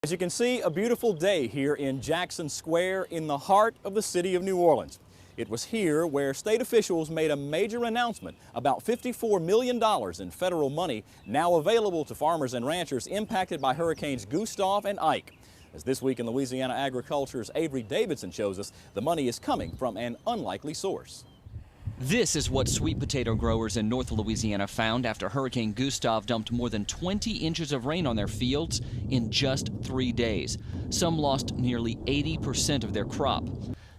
As you can see, a beautiful day here in Jackson Square in the heart of the city of New Orleans. It was here where state officials made a major announcement about $54 million in federal money now available to farmers and ranchers impacted by Hurricanes Gustav and Ike. As This Week in Louisiana Agriculture's Avery Davidson shows us, the money is coming from an unlikely source. This is what sweet potato growers in North Louisiana found after Hurricane Gustav dumped more than 20 inches of rain on their fields in just 3 days. Some lost nearly 80% of their crop.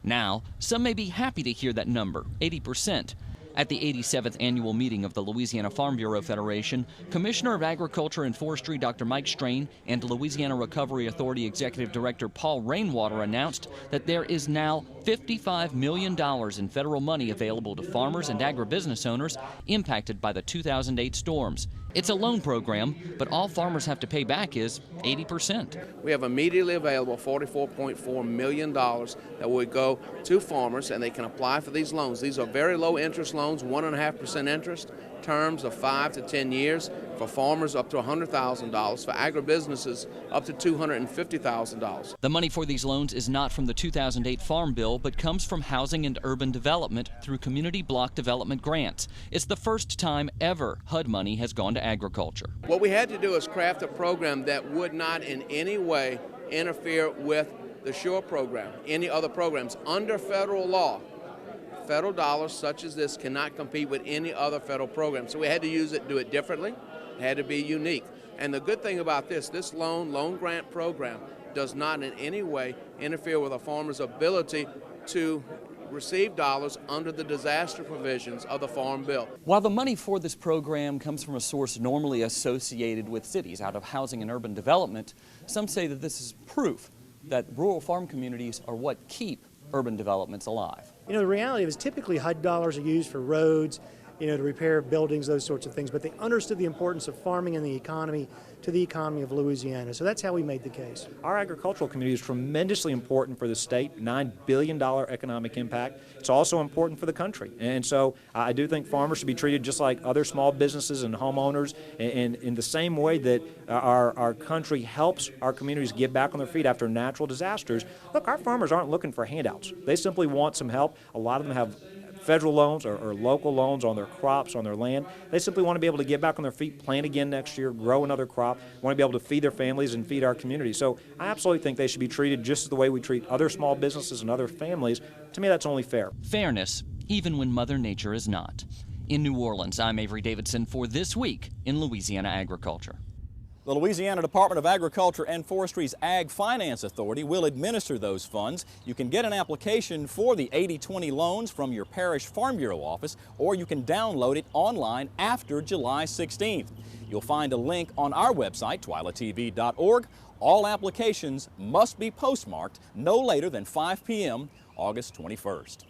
Now, some may be happy to hear that number, 80%. At the 87th annual meeting of the Louisiana Farm Bureau Federation, Commissioner of Agriculture and Forestry Dr. Mike Strain and Louisiana Recovery Authority Executive Director Paul Rainwater announced that there is now $55 million in federal money available to farmers and agribusiness owners impacted by the 2008 storms. It's a loan program, but all farmers have to pay back is 80%. We have immediately available $44.4 million that will go to farmers, and they can apply for these loans. These are very low interest loans, 1.5% interest, terms of 5 to 10 years, for farmers up to $100,000, for agribusinesses up to $250,000. The money for these loans is not from the 2008 Farm Bill, but comes from Housing and Urban Development through Community Block Development grants. It's the first time ever HUD money has gone to agriculture. What we had to do is craft a program that would not in any way interfere with the SURE program, any other programs. Under federal law, federal dollars such as this cannot compete with any other federal program. So we had to do it differently. It had to be unique. And the good thing about this loan grant program does not in any way interfere with a farmer's ability to receive dollars under the disaster provisions of the Farm Bill. While the money for this program comes from a source normally associated with cities out of Housing and Urban Development, some say that this is proof that rural farm communities are what keep urban developments alive. You know, the reality is typically HUD dollars are used for roads, to repair buildings, those sorts of things, but they understood the importance of farming and the economy to the economy of Louisiana. So that's how we made the case. Our agricultural community is tremendously important for the state, $9 billion economic impact. It's also important for the country. And so I do think farmers should be treated just like other small businesses and homeowners, and in the same way that our country helps our communities get back on their feet after natural disasters. Look, our farmers aren't looking for handouts. They simply want some help. A lot of them have federal loans or local loans on their crops, on their land. They simply want to be able to get back on their feet, plant again next year, grow another crop, want to be able to feed their families and feed our community. So I absolutely think they should be treated just as the way we treat other small businesses and other families. To me, that's only fair. Fairness, even when Mother Nature is not. In New Orleans, I'm Avery Davidson for This Week in Louisiana Agriculture. The Louisiana Department of Agriculture and Forestry's Ag Finance Authority will administer those funds. You can get an application for the 80/20 loans from your parish Farm Bureau office, or you can download it online after July 16th. You'll find a link on our website, twilatv.org. All applications must be postmarked no later than 5 p.m. August 21st.